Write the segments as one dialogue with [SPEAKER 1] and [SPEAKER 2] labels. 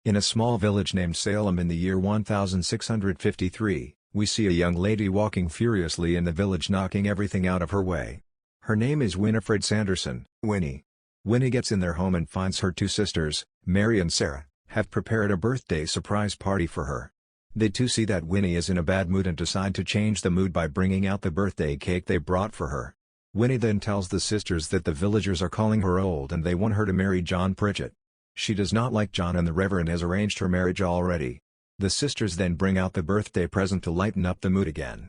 [SPEAKER 1] In a small village named Salem in the year 1653, we see a young lady walking furiously in the village, knocking everything out of her way. Her name is Winifred Sanderson, Winnie. Winnie gets in their home and finds her two sisters, Mary and Sarah, have prepared a birthday surprise party for her. They too see that Winnie is in a bad mood and decide to change the mood by bringing out the birthday cake they brought for her. Winnie then tells the sisters that the villagers are calling her old and they want her to marry John Pritchett. She does not like John and the Reverend has arranged her marriage already. The sisters then bring out the birthday present to lighten up the mood again.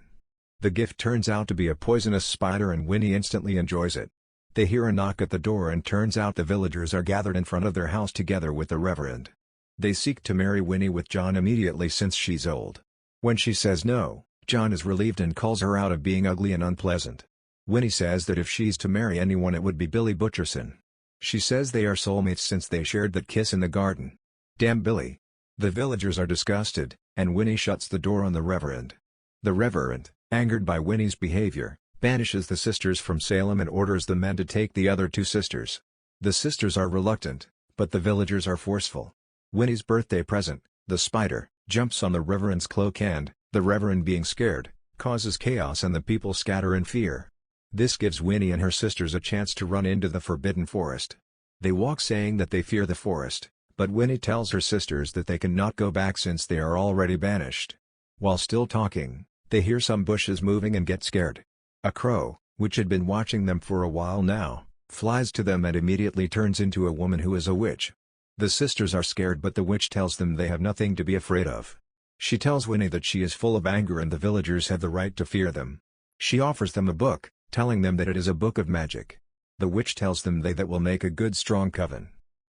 [SPEAKER 1] The gift turns out to be a poisonous spider and Winnie instantly enjoys it. They hear a knock at the door and turns out the villagers are gathered in front of their house together with the Reverend. They seek to marry Winnie with John immediately since she's old. When she says no, John is relieved and calls her out of being ugly and unpleasant. Winnie says that if she's to marry anyone it would be Billy Butcherson. She says they are soulmates since they shared that kiss in the garden. Damn Billy. The villagers are disgusted, and Winnie shuts the door on the Reverend. The Reverend, angered by Winnie's behavior, banishes the sisters from Salem and orders the men to take the other two sisters. The sisters are reluctant, but the villagers are forceful. Winnie's birthday present, the spider, jumps on the Reverend's cloak and, the Reverend being scared, causes chaos and the people scatter in fear. This gives Winnie and her sisters a chance to run into the forbidden forest. They walk saying that they fear the forest, but Winnie tells her sisters that they cannot go back since they are already banished. While still talking, they hear some bushes moving and get scared. A crow, which had been watching them for a while now, flies to them and immediately turns into a woman who is a witch. The sisters are scared but the witch tells them they have nothing to be afraid of. She tells Winnie that she is full of anger and the villagers have the right to fear them. She offers them a book, telling them that it is a book of magic. The witch tells them that will make a good strong coven.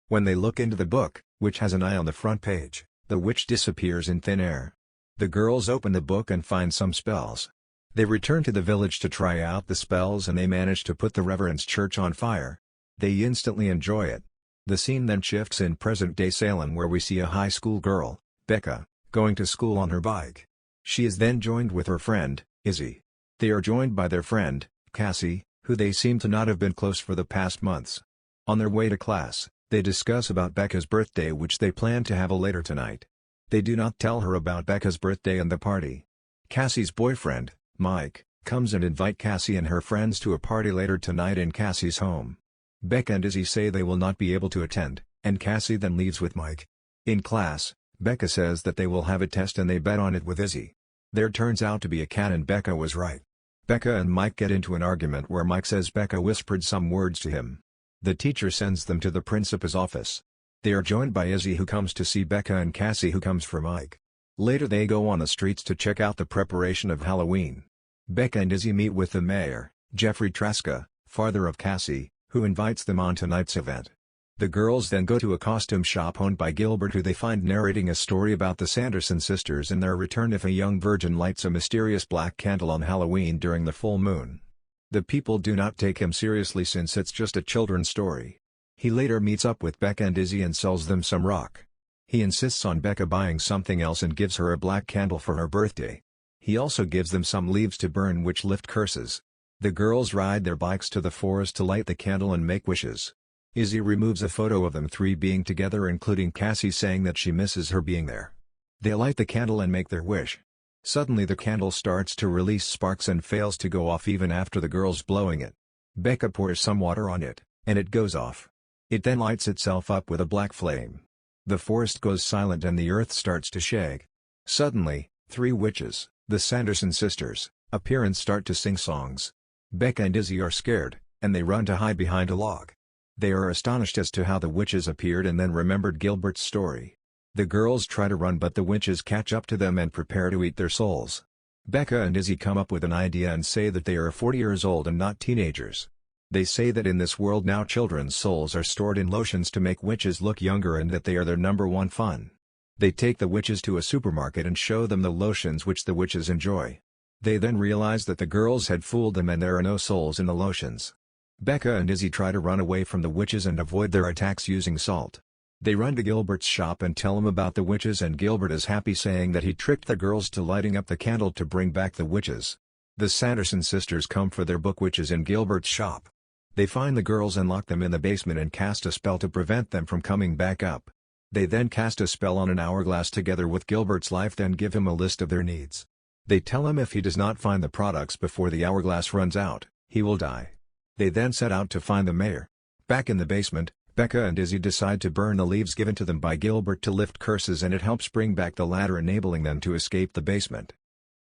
[SPEAKER 1] When they look into the book, which has an eye on the front page, the witch disappears in thin air. The girls open the book and find some spells. They return to the village to try out the spells and they manage to put the Reverend's church on fire. They instantly enjoy it. The scene then shifts in present-day Salem where we see a high school girl, Becca, going to school on her bike. She is then joined with her friend, Izzy. They are joined by their friend, Cassie, who they seem to not have been close for the past months. On their way to class, they discuss about Becca's birthday which they plan to have later tonight. They do not tell her about Becca's birthday and the party. Cassie's boyfriend, Mike, comes and invite Cassie and her friends to a party later tonight in Cassie's home. Becca and Izzy say they will not be able to attend, and Cassie then leaves with Mike. In class, Becca says that they will have a test and they bet on it with Izzy. There turns out to be a cat and Becca was right. Becca and Mike get into an argument where Mike says Becca whispered some words to him. The teacher sends them to the principal's office. They are joined by Izzy who comes to see Becca and Cassie who comes for Mike. Later they go on the streets to check out the preparation of Halloween. Becca and Izzy meet with the mayor, Jeffrey Traska, father of Cassie, who invites them on tonight's event. The girls then go to a costume shop owned by Gilbert who they find narrating a story about the Sanderson sisters and their return if a young virgin lights a mysterious black candle on Halloween during the full moon. The people do not take him seriously since it's just a children's story. He later meets up with Becca and Izzy and sells them some rock. He insists on Becca buying something else and gives her a black candle for her birthday. He also gives them some leaves to burn which lift curses. The girls ride their bikes to the forest to light the candle and make wishes. Izzy removes a photo of them three being together including Cassie saying that she misses her being there. They light the candle and make their wish. Suddenly the candle starts to release sparks and fails to go off even after the girls blowing it. Becca pours some water on it, and it goes off. It then lights itself up with a black flame. The forest goes silent and the earth starts to shake. Suddenly, three witches, the Sanderson sisters, appear and start to sing songs. Becca and Izzy are scared, and they run to hide behind a log. They are astonished as to how the witches appeared and then remembered Gilbert's story. The girls try to run but the witches catch up to them and prepare to eat their souls. Becca and Izzy come up with an idea and say that they are 40 years old and not teenagers. They say that in this world now children's souls are stored in lotions to make witches look younger and that they are their number one fun. They take the witches to a supermarket and show them the lotions which the witches enjoy. They then realize that the girls had fooled them and there are no souls in the lotions. Becca and Izzy try to run away from the witches and avoid their attacks using salt. They run to Gilbert's shop and tell him about the witches and Gilbert is happy saying that he tricked the girls to lighting up the candle to bring back the witches. The Sanderson sisters come for their book which is in Gilbert's shop. They find the girls and lock them in the basement and cast a spell to prevent them from coming back up. They then cast a spell on an hourglass together with Gilbert's life, then give him a list of their needs. They tell him if he does not find the products before the hourglass runs out, he will die. They then set out to find the mayor. Back in the basement, Becca and Izzy decide to burn the leaves given to them by Gilbert to lift curses, and it helps bring back the ladder, enabling them to escape the basement.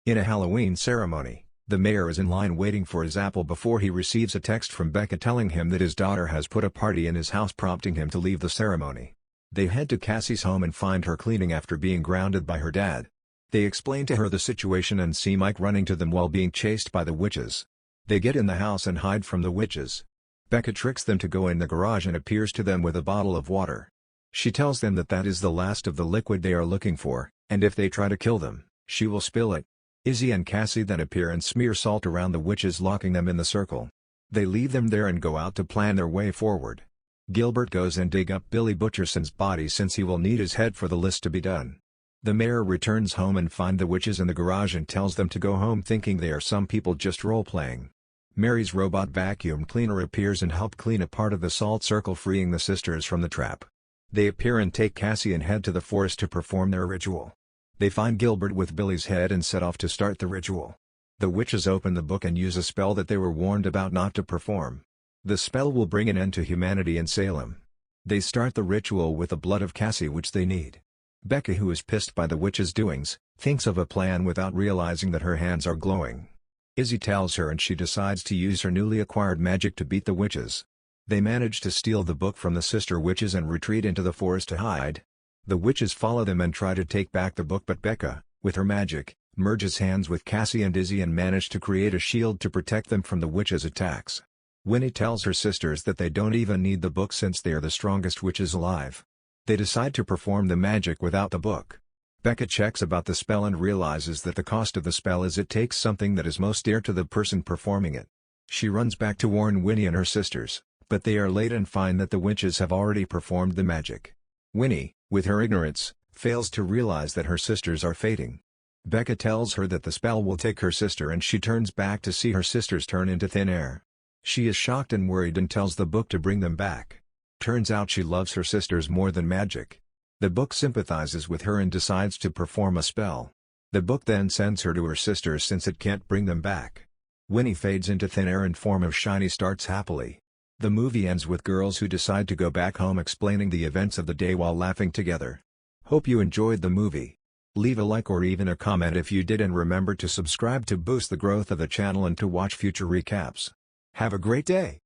[SPEAKER 1] In a Halloween ceremony, the mayor is in line waiting for his apple before he receives a text from Becca telling him that his daughter has put a party in his house, prompting him to leave the ceremony. They head to Cassie's home and find her cleaning after being grounded by her dad. They explain to her the situation and see Mike running to them while being chased by the witches. They get in the house and hide from the witches. Becca tricks them to go in the garage and appears to them with a bottle of water. She tells them that that is the last of the liquid they are looking for, and if they try to kill them, she will spill it. Izzy and Cassie then appear and smear salt around the witches, locking them in the circle. They leave them there and go out to plan their way forward. Gilbert goes and dig up Billy Butcherson's body since he will need his head for the list to be done. The mayor returns home and finds the witches in the garage and tells them to go home, thinking they are some people just role-playing. Mary's robot vacuum cleaner appears and helps clean a part of the salt circle, freeing the sisters from the trap. They appear and take Cassie and head to the forest to perform their ritual. They find Gilbert with Billy's head and set off to start the ritual. The witches open the book and use a spell that they were warned about not to perform. The spell will bring an end to humanity in Salem. They start the ritual with the blood of Cassie, which they need. Becca, who is pissed by the witches' doings, thinks of a plan without realizing that her hands are glowing. Izzy tells her and she decides to use her newly acquired magic to beat the witches. They manage to steal the book from the sister witches and retreat into the forest to hide. The witches follow them and try to take back the book, but Becca, with her magic, merges hands with Cassie and Izzy and manage to create a shield to protect them from the witches' attacks. Winnie tells her sisters that they don't even need the book since they are the strongest witches alive. They decide to perform the magic without the book. Becca checks about the spell and realizes that the cost of the spell is it takes something that is most dear to the person performing it. She runs back to warn Winnie and her sisters, but they are late and find that the witches have already performed the magic. Winnie, with her ignorance, fails to realize that her sisters are fading. Becca tells her that the spell will take her sister, and she turns back to see her sisters turn into thin air. She is shocked and worried and tells the book to bring them back. Turns out she loves her sisters more than magic. The book sympathizes with her and decides to perform a spell. The book then sends her to her sisters since it can't bring them back. Winnie fades into thin air and form of Shiny starts happily. The movie ends with girls who decide to go back home explaining the events of the day while laughing together. Hope you enjoyed the movie. Leave a like or even a comment if you did, and remember to subscribe to boost the growth of the channel and to watch future recaps. Have a great day!